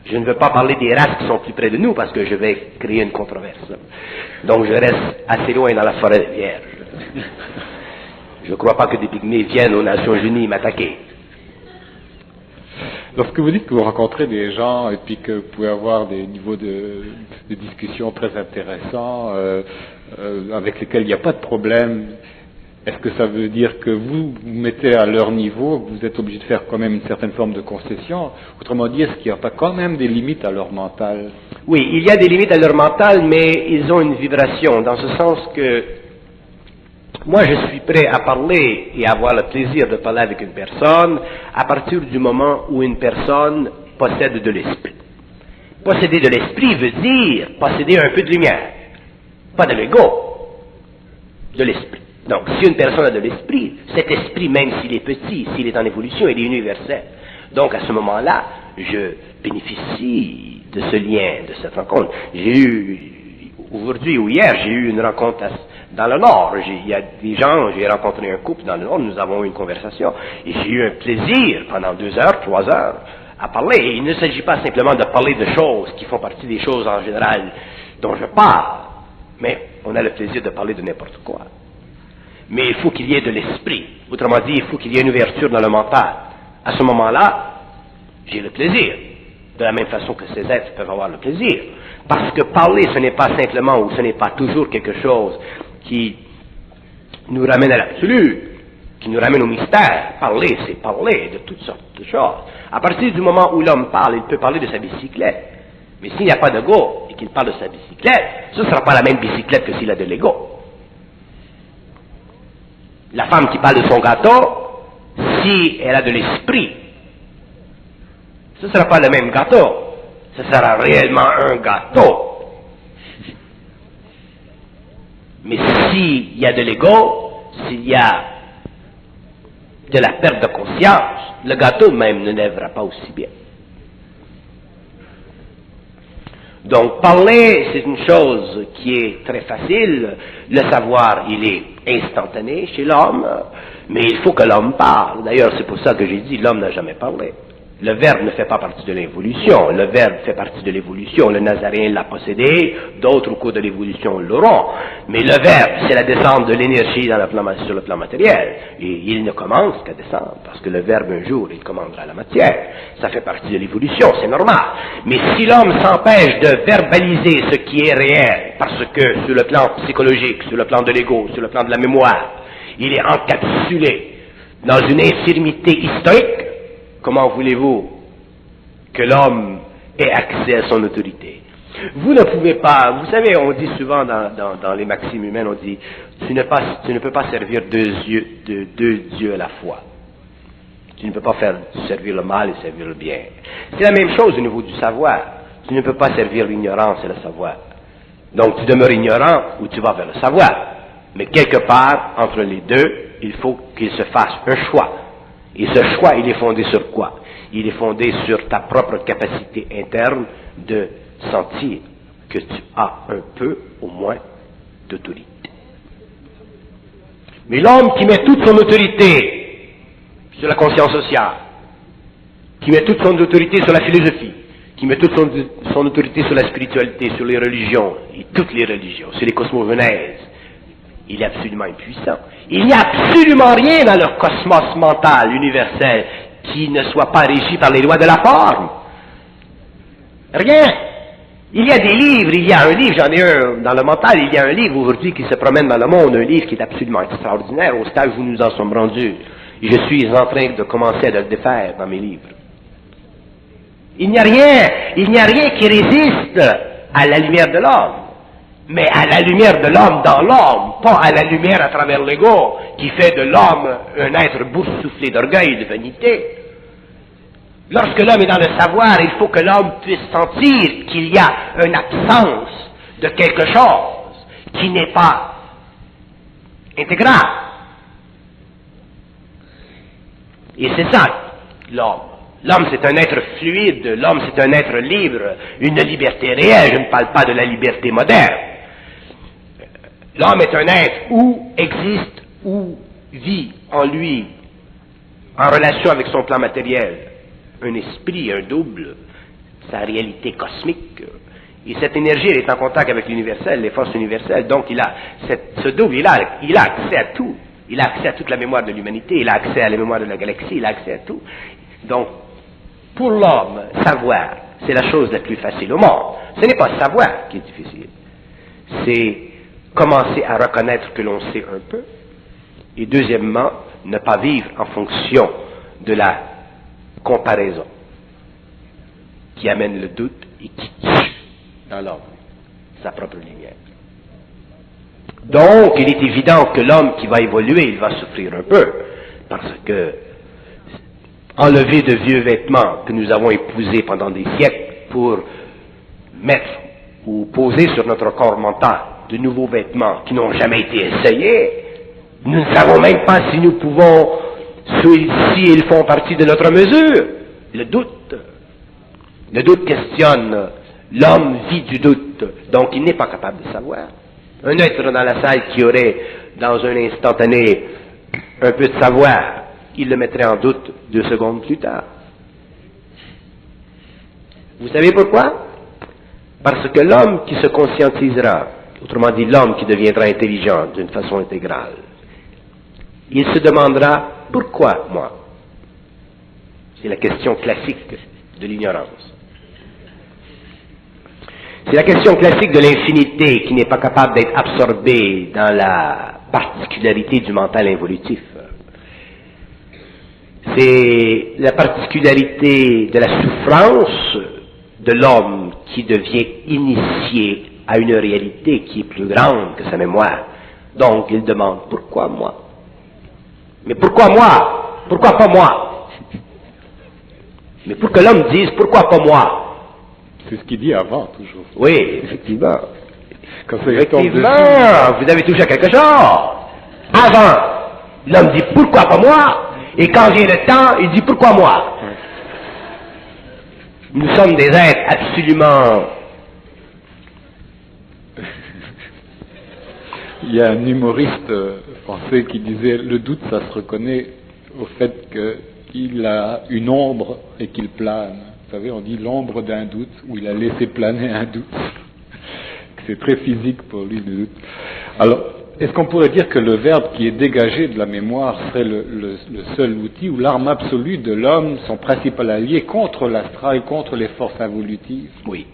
Je ne veux pas parler des races qui sont plus près de nous parce que je vais créer une controverse. Donc je reste assez loin dans la forêt vierge. Je ne crois pas que des pygmées viennent aux Nations Unies m'attaquer.
Lorsque vous dites que vous rencontrez des gens et puis que vous pouvez avoir des niveaux de discussion très intéressants avec lesquels il n'y a pas de problème, est-ce que ça veut dire que vous vous mettez à leur niveau, que vous êtes obligé de faire quand même une certaine forme de concession? Autrement dit, est-ce qu'il n'y a pas quand même des limites à leur mental?
Oui, il y a des limites à leur mental, mais ils ont une vibration, dans ce sens que moi, je suis prêt à parler et à avoir le plaisir de parler avec une personne à partir du moment où une personne possède de l'esprit. Posséder de l'esprit veut dire posséder un peu de lumière, pas de l'ego, de l'esprit. Donc, si une personne a de l'esprit, cet esprit, même s'il est petit, s'il est en évolution, il est universel. Donc, à ce moment-là, je bénéficie de ce lien, de cette rencontre. Aujourd'hui ou hier, j'ai eu une rencontre dans le Nord. Il y a des gens, j'ai rencontré un couple dans le Nord, nous avons eu une conversation, et j'ai eu un plaisir pendant 2 heures, 3 heures, à parler. Et il ne s'agit pas simplement de parler de choses qui font partie des choses en général dont je parle, mais on a le plaisir de parler de n'importe quoi. Mais il faut qu'il y ait de l'esprit. Autrement dit, il faut qu'il y ait une ouverture dans le mental. À ce moment-là, j'ai le plaisir, de la même façon que ces êtres peuvent avoir le plaisir. Parce que parler, ce n'est pas simplement ou ce n'est pas toujours quelque chose qui nous ramène à l'absolu, qui nous ramène au mystère. Parler, c'est parler de toutes sortes de choses. À partir du moment où l'homme parle, il peut parler de sa bicyclette. Mais s'il n'y a pas d'ego et qu'il parle de sa bicyclette, ce ne sera pas la même bicyclette que s'il a de l'ego. La femme qui parle de son gâteau, si elle a de l'esprit, ce ne sera pas le même gâteau. Ce sera réellement un gâteau. Mais s'il y a de l'ego, s'il y a de la perte de conscience, le gâteau même ne lèvera pas aussi bien. Donc parler, c'est une chose qui est très facile. Le savoir, il est instantané chez l'homme, mais il faut que l'homme parle. D'ailleurs, c'est pour ça que j'ai dit, l'homme n'a jamais parlé. Le verbe ne fait pas partie de l'évolution, le verbe fait partie de l'évolution, le Nazaréen l'a possédé, d'autres au cours de l'évolution l'auront, mais le verbe, c'est la descente de l'énergie sur le plan matériel, et il ne commence qu'à descendre, parce que le verbe un jour, il commandera la matière, ça fait partie de l'évolution, c'est normal, mais si l'homme s'empêche de verbaliser ce qui est réel, parce que sur le plan psychologique, sur le plan de l'ego, sur le plan de la mémoire, il est encapsulé dans une infirmité historique, comment voulez-vous que l'homme ait accès à son autorité? Vous ne pouvez pas, vous savez, on dit souvent dans les maximes humaines, on dit, tu ne peux pas servir deux dieux à la fois. Tu ne peux pas servir le mal et servir le bien. C'est la même chose au niveau du savoir. Tu ne peux pas servir l'ignorance et le savoir. Donc tu demeures ignorant ou tu vas vers le savoir. Mais quelque part, entre les deux, il faut qu'il se fasse un choix. Et ce choix, il est fondé sur quoi? Il est fondé sur ta propre capacité interne de sentir que tu as un peu, au moins, d'autorité. Mais l'homme qui met toute son autorité sur la conscience sociale, qui met toute son autorité sur la philosophie, qui met toute son autorité sur la spiritualité, sur les religions, et toutes les religions, sur les cosmogonèses, il est absolument impuissant. Il n'y a absolument rien dans leur cosmos mental universel qui ne soit pas régi par les lois de la forme. Rien. Il y a des livres, il y a un livre, j'en ai un dans le mental, il y a un livre aujourd'hui qui se promène dans le monde, un livre qui est absolument extraordinaire, au stade où nous en sommes rendus. Et je suis en train de commencer à le défaire dans mes livres. Il n'y a rien qui résiste à la lumière de l'homme, mais à la lumière de l'homme dans l'homme, pas à la lumière à travers l'ego, qui fait de l'homme un être boursouflé d'orgueil et de vanité. Lorsque l'homme est dans le savoir, il faut que l'homme puisse sentir qu'il y a une absence de quelque chose qui n'est pas intégral. Et c'est ça, l'homme. L'homme, c'est un être fluide, l'homme, c'est un être libre, une liberté réelle, je ne parle pas de la liberté moderne. L'homme est un être où existe, où vit en lui, en relation avec son plan matériel, un esprit, un double, sa réalité cosmique. Et cette énergie, elle est en contact avec l'universel, les forces universelles. Donc, ce double, il a accès à tout. Il a accès à toute la mémoire de l'humanité, il a accès à la mémoire de la galaxie, il a accès à tout. Donc, pour l'homme, savoir, c'est la chose la plus facile au monde. Ce n'est pas savoir qui est difficile. C'est commencer à reconnaître que l'on sait un peu. Et deuxièmement, ne pas vivre en fonction de la comparaison qui amène le doute et qui tue dans l'homme sa propre lumière. Donc, il est évident que l'homme qui va évoluer, il va souffrir un peu, parce que enlever de vieux vêtements que nous avons épousés pendant des siècles pour mettre ou poser sur notre corps mental de nouveaux vêtements qui n'ont jamais été essayés, nous ne savons même pas si nous pouvons, si ils font partie de notre mesure. Le doute questionne, l'homme vit du doute, donc il n'est pas capable de savoir. Un être dans la salle qui aurait, dans un instantané, un peu de savoir, il le mettrait en doute 2 secondes plus tard. Vous savez pourquoi? Parce que l'homme qui se conscientisera, autrement dit l'homme qui deviendra intelligent d'une façon intégrale, il se demandera « Pourquoi moi ?» C'est la question classique de l'ignorance. C'est la question classique de l'infinité qui n'est pas capable d'être absorbée dans la particularité du mental involutif. C'est la particularité de la souffrance de l'homme qui devient initié à une réalité qui est plus grande que sa mémoire. Donc il demande « Pourquoi moi ?» Mais pourquoi moi? Pourquoi pas moi? Mais pour que l'homme dise « Pourquoi pas moi ?»
C'est ce qu'il dit avant, toujours.
Oui, effectivement.
Quand ça
effectivement, vous avez touché à quelque chose. Avant, l'homme dit « Pourquoi pas moi ?» Et quand vient le temps, il dit « Pourquoi moi ?» Nous sommes des êtres absolument...
Il y a un humoriste français qui disait « Le doute, ça se reconnaît au fait qu'il a une ombre et qu'il plane. » Vous savez, on dit l'ombre d'un doute, où il a laissé planer un doute. C'est très physique pour lui, le doute. Alors, est-ce qu'on pourrait dire que le verbe qui est dégagé de la mémoire serait le seul outil ou l'arme absolue de l'homme, son principal allié contre l'astral, contre les forces involutives?
Oui.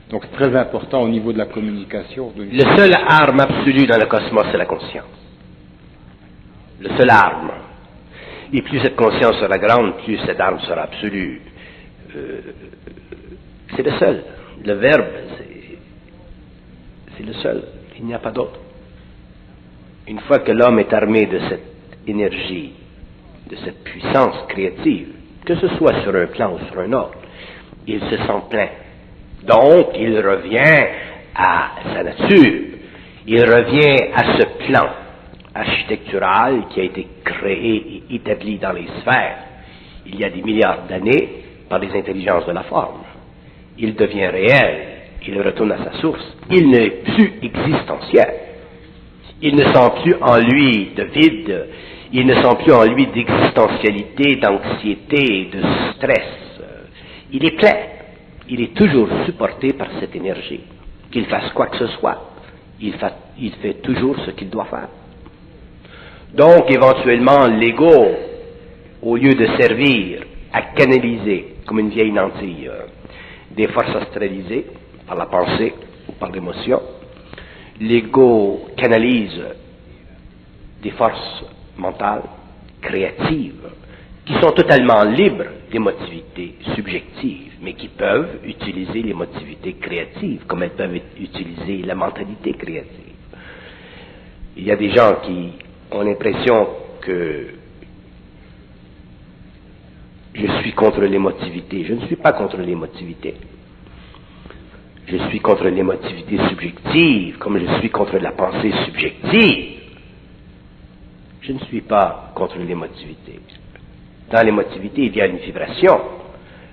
Donc c'est très important au niveau de la communication.
Le seul arme absolue dans le cosmos, c'est la conscience. Le seul arme. Et plus cette conscience sera grande, plus cette arme sera absolue. C'est le seul. Le verbe, c'est le seul. Il n'y a pas d'autre. Une fois que l'homme est armé de cette énergie, de cette puissance créative, que ce soit sur un plan ou sur un autre, il se sent plein. Donc, il revient à sa nature. Il revient à ce plan architectural qui a été créé et établi dans les sphères il y a des milliards d'années par les intelligences de la forme. Il devient réel, il retourne à sa source, il n'est plus existentiel. Il ne sent plus en lui de vide, il ne sent plus en lui d'existentialité, d'anxiété, de stress. Il est plein. il est toujours supporté par cette énergie. Qu'il fasse quoi que ce soit, il fait toujours ce qu'il doit faire. Donc, éventuellement, l'ego, au lieu de servir à canaliser, comme une vieille lentille, des forces astralisées par la pensée ou par l'émotion, l'ego canalise des forces mentales, créatives, qui sont totalement libres d'émotivité subjective, mais qui peuvent utiliser l'émotivité créative, comme elles peuvent utiliser la mentalité créative. Il y a des gens qui ont l'impression que je suis contre l'émotivité. Je ne suis pas contre l'émotivité. Je suis contre l'émotivité subjective, comme je suis contre la pensée subjective. Je ne suis pas contre l'émotivité. Dans l'émotivité, il y a une vibration.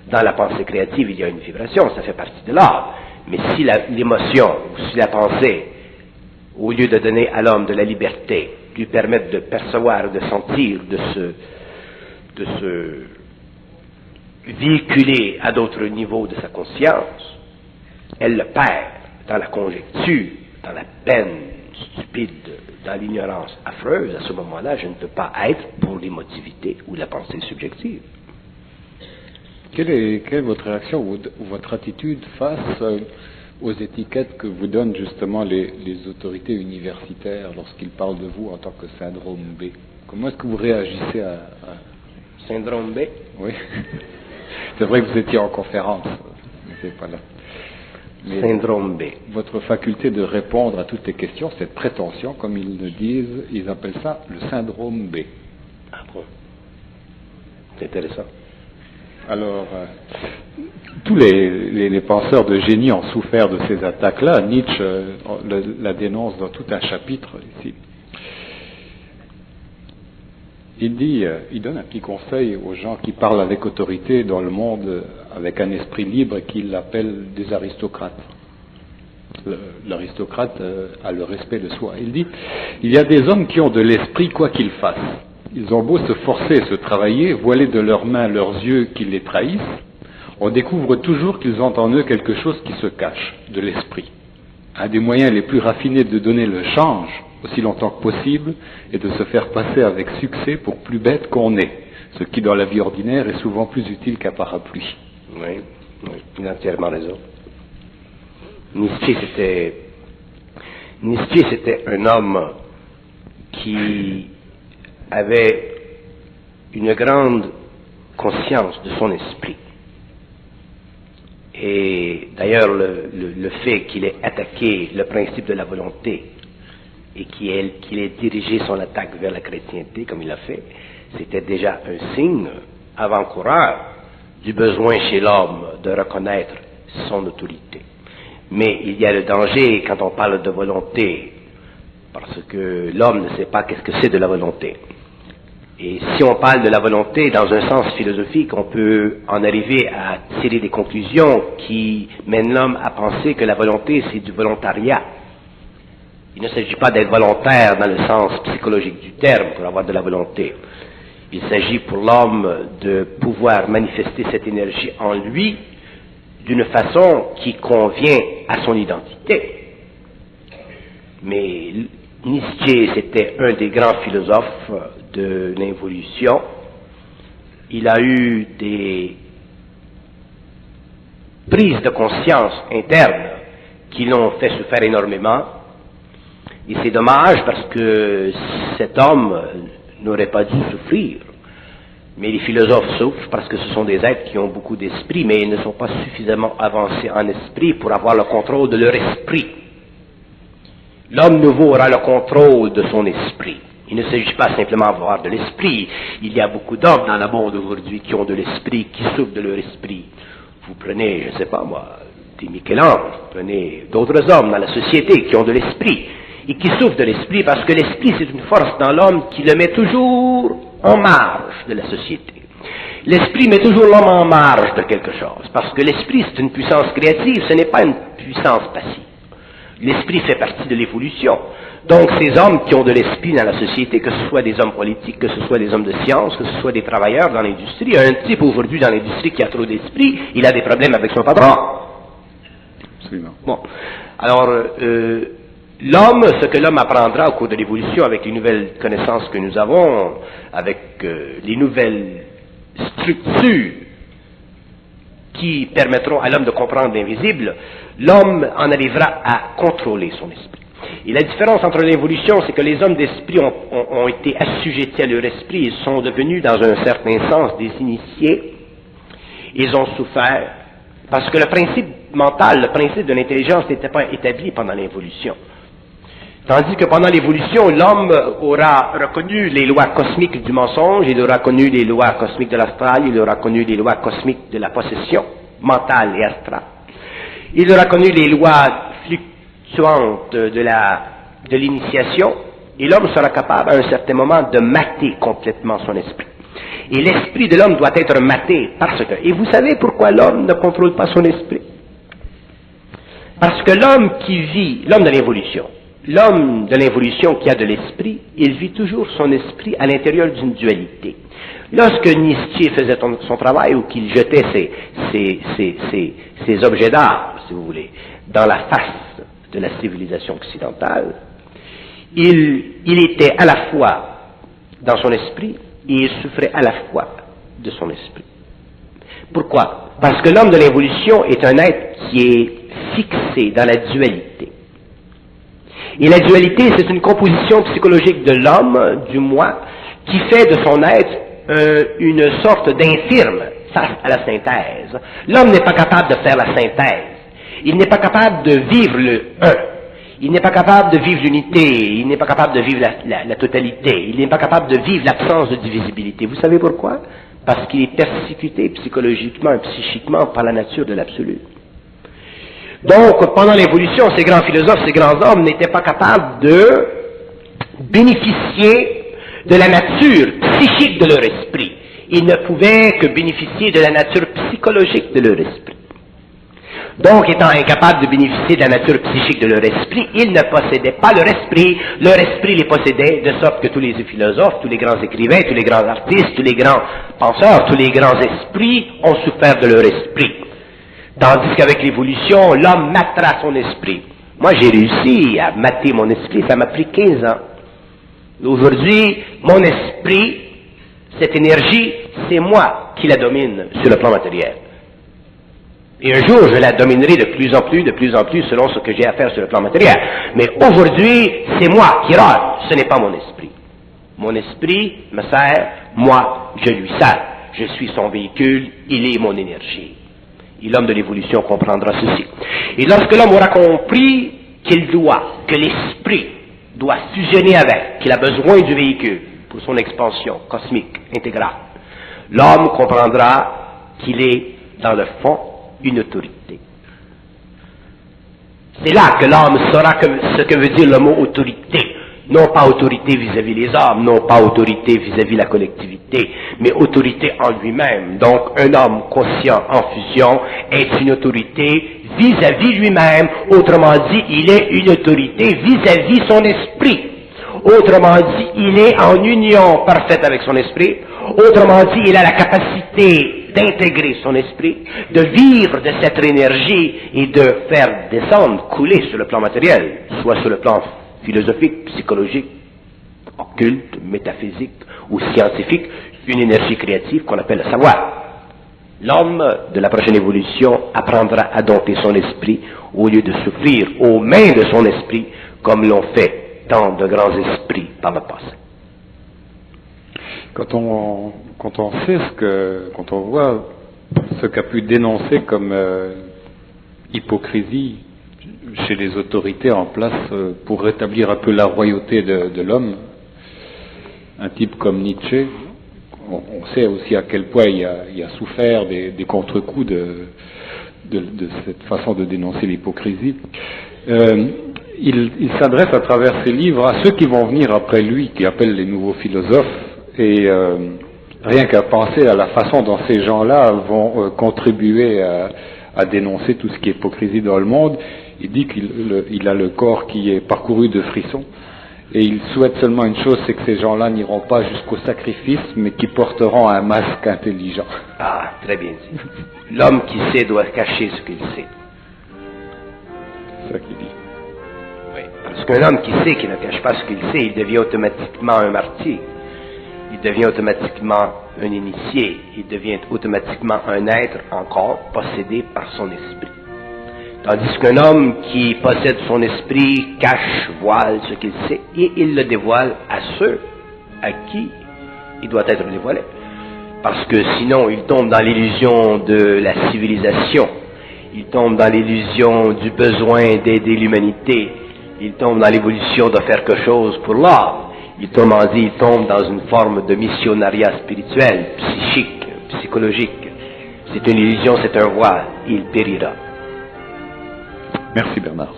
Dans la pensée créative, il y a une vibration, ça fait partie de l'art. Mais si l'émotion, ou si la pensée, au lieu de donner à l'homme de la liberté, lui permettent de percevoir, de sentir, de se véhiculer à d'autres niveaux de sa conscience, elle le perd dans la conjecture, dans la peine stupide, dans l'ignorance affreuse. À ce moment-là, je ne peux pas être pour l'émotivité ou la pensée subjective.
Quelle est votre réaction ou votre attitude face aux étiquettes que vous donnent justement les autorités universitaires lorsqu'ils parlent de vous en tant que syndrome B? Comment est-ce que vous réagissez à...
Syndrome B?
Oui. C'est vrai que vous étiez en conférence, mais c'est pas là. Mais
syndrome B.
Votre faculté de répondre à toutes les questions, cette prétention, comme ils le disent, ils appellent ça le syndrome B.
Ah bon? C'est intéressant.
Alors, tous les penseurs de génie ont souffert de ces attaques-là. Nietzsche la dénonce dans tout un chapitre ici. Il donne un petit conseil aux gens qui parlent avec autorité dans le monde, avec un esprit libre, qu'il appelle des aristocrates. L'aristocrate a le respect de soi. Il dit, il y a des hommes qui ont de l'esprit quoi qu'ils fassent. Ils ont beau se forcer, se travailler, voiler de leurs mains leurs yeux qui les trahissent, on découvre toujours qu'ils ont en eux quelque chose qui se cache, de l'esprit. Un des moyens les plus raffinés de donner le change, aussi longtemps que possible, est de se faire passer avec succès pour plus bête qu'on est, ce qui dans la vie ordinaire est souvent plus utile qu'un parapluie.
Oui, il a entièrement raison. Nietzsche, c'était un homme qui avait une grande conscience de son esprit. Et d'ailleurs, le fait qu'il ait attaqué le principe de la volonté et qu'il ait dirigé son attaque vers la chrétienté, comme il l'a fait, c'était déjà un signe avant-coureur du besoin chez l'homme de reconnaître son autorité. Mais il y a le danger quand on parle de volonté, parce que l'homme ne sait pas qu'est-ce que c'est de la volonté. Et si on parle de la volonté dans un sens philosophique, on peut en arriver à tirer des conclusions qui mènent l'homme à penser que la volonté, c'est du volontariat. Il ne s'agit pas d'être volontaire dans le sens psychologique du terme pour avoir de la volonté. Il s'agit pour l'homme de pouvoir manifester cette énergie en lui d'une façon qui convient à son identité. Mais Nietzsche, c'était un des grands philosophes de l'involution. Il a eu des prises de conscience internes qui l'ont fait souffrir énormément. Et c'est dommage parce que cet homme n'aurait pas dû souffrir. Mais les philosophes souffrent parce que ce sont des êtres qui ont beaucoup d'esprit, mais ils ne sont pas suffisamment avancés en esprit pour avoir le contrôle de leur esprit. L'homme nouveau aura le contrôle de son esprit. Il ne s'agit pas simplement d'avoir de l'esprit. Il y a beaucoup d'hommes dans le monde aujourd'hui qui ont de l'esprit, qui souffrent de leur esprit. Vous prenez, je ne sais pas moi, des Michel-Ange, vous prenez d'autres hommes dans la société qui ont de l'esprit et qui souffrent de l'esprit parce que l'esprit c'est une force dans l'homme qui le met toujours en marge de la société. L'esprit met toujours l'homme en marge de quelque chose parce que l'esprit c'est une puissance créative, ce n'est pas une puissance passive. L'esprit fait partie de l'évolution. Donc ces hommes qui ont de l'esprit dans la société, que ce soit des hommes politiques, que ce soit des hommes de science, que ce soit des travailleurs dans l'industrie, un type aujourd'hui dans l'industrie qui a trop d'esprit, il a des problèmes avec son patron.
Absolument.
Bon. Alors, l'homme, ce que l'homme apprendra au cours de l'évolution avec les nouvelles connaissances que nous avons, avec les nouvelles structures qui permettront à l'homme de comprendre l'invisible, l'homme en arrivera à contrôler son esprit. Et la différence entre l'évolution, c'est que les hommes d'esprit ont été assujettis à leur esprit, ils sont devenus dans un certain sens des initiés, ils ont souffert, parce que le principe mental, le principe de l'intelligence n'était pas établi pendant l'évolution. Tandis que pendant l'évolution, l'homme aura reconnu les lois cosmiques du mensonge, il aura connu les lois cosmiques de l'astral, il aura connu les lois cosmiques de la possession mentale et astrale. Il aura connu les lois fluctuantes de l'initiation, et l'homme sera capable à un certain moment de mater complètement son esprit. Et l'esprit de l'homme doit être maté parce que... Et vous savez pourquoi l'homme ne contrôle pas son esprit? Parce que l'homme qui vit, l'homme de l'évolution qui a de l'esprit, il vit toujours son esprit à l'intérieur d'une dualité. Lorsque Nietzsche faisait son travail ou qu'il jetait ses objets d'art, si vous voulez, dans la face de la civilisation occidentale, il était à la fois dans son esprit et il souffrait à la fois de son esprit. Pourquoi? Parce que l'homme de l'évolution est un être qui est fixé dans la dualité. Et la dualité, c'est une composition psychologique de l'homme, du moi, qui fait de son être une sorte d'infirme face à la synthèse. L'homme n'est pas capable de faire la synthèse. Il n'est pas capable de vivre le un. Il n'est pas capable de vivre l'unité. Il n'est pas capable de vivre la totalité. Il n'est pas capable de vivre l'absence de divisibilité. Vous savez pourquoi? Parce qu'il est persécuté psychologiquement et psychiquement par la nature de l'absolu. Donc, pendant l'évolution, ces grands philosophes, ces grands hommes n'étaient pas capables de bénéficier de la nature psychique de leur esprit. Ils ne pouvaient que bénéficier de la nature psychologique de leur esprit. Donc, étant incapables de bénéficier de la nature psychique de leur esprit, ils ne possédaient pas leur esprit les possédait, de sorte que tous les philosophes, tous les grands écrivains, tous les grands artistes, tous les grands penseurs, tous les grands esprits ont souffert de leur esprit. Tandis qu'avec l'évolution, l'homme matera son esprit. Moi, j'ai réussi à mater mon esprit, ça m'a pris 15 ans. Aujourd'hui, mon esprit, cette énergie, c'est moi qui la domine sur le plan matériel. Et un jour, je la dominerai de plus en plus, selon ce que j'ai à faire sur le plan matériel. Mais aujourd'hui, c'est moi qui rôde, ce n'est pas mon esprit. Mon esprit me sert, moi, je lui sers. Je suis son véhicule, il est mon énergie. Et l'homme de l'évolution comprendra ceci. Et lorsque l'homme aura compris que l'esprit doit fusionner avec, qu'il a besoin du véhicule pour son expansion cosmique, intégrale, l'homme comprendra qu'il est, dans le fond, une autorité. C'est là que l'homme saura ce que veut dire le mot autorité. Non pas autorité vis-à-vis les hommes, non pas autorité vis-à-vis la collectivité, mais autorité en lui-même. Donc un homme conscient en fusion est une autorité vis-à-vis lui-même. Autrement dit, il est une autorité vis-à-vis son esprit. Autrement dit, il est en union parfaite avec son esprit. Autrement dit, il a la capacité d'intégrer son esprit, de vivre de cette énergie et de faire descendre, couler sur le plan matériel, soit sur le plan philosophique, psychologique, occulte, métaphysique ou scientifique, une énergie créative qu'on appelle le savoir. L'homme de la prochaine évolution apprendra à dompter son esprit au lieu de souffrir aux mains de son esprit comme l'ont fait tant de grands esprits par le passé.
Quand on sait quand on voit ce qu'a pu dénoncer comme hypocrisie chez les autorités en place pour rétablir un peu la royauté de l'homme, un type comme Nietzsche, on sait aussi à quel point il a souffert des contre-coups de cette façon de dénoncer l'hypocrisie. Il s'adresse à travers ses livres à ceux qui vont venir après lui, qui appellent les nouveaux philosophes, et rien qu'à penser à la façon dont ces gens-là vont contribuer à dénoncer tout ce qui est hypocrisie dans le monde, il dit qu'il a le corps qui est parcouru de frissons, et il souhaite seulement une chose, c'est que ces gens-là n'iront pas jusqu'au sacrifice, mais qui porteront un masque intelligent.
Ah, très bien dit. L'homme qui sait doit cacher ce qu'il sait.
C'est ça qu'il dit.
Oui, parce qu'un homme qui sait, qui ne cache pas ce qu'il sait, il devient automatiquement un martyr. Il devient automatiquement un initié. Il devient automatiquement un être encore possédé par son esprit. Tandis qu'un homme qui possède son esprit cache, voile ce qu'il sait, et il le dévoile à ceux à qui il doit être dévoilé. Parce que sinon, il tombe dans l'illusion de la civilisation, il tombe dans l'illusion du besoin d'aider l'humanité, il tombe dans l'évolution de faire quelque chose pour l'homme. Il tombe dans une forme de missionnariat spirituel, psychique, psychologique. C'est une illusion, c'est un voile, il périra.
Merci Bernard.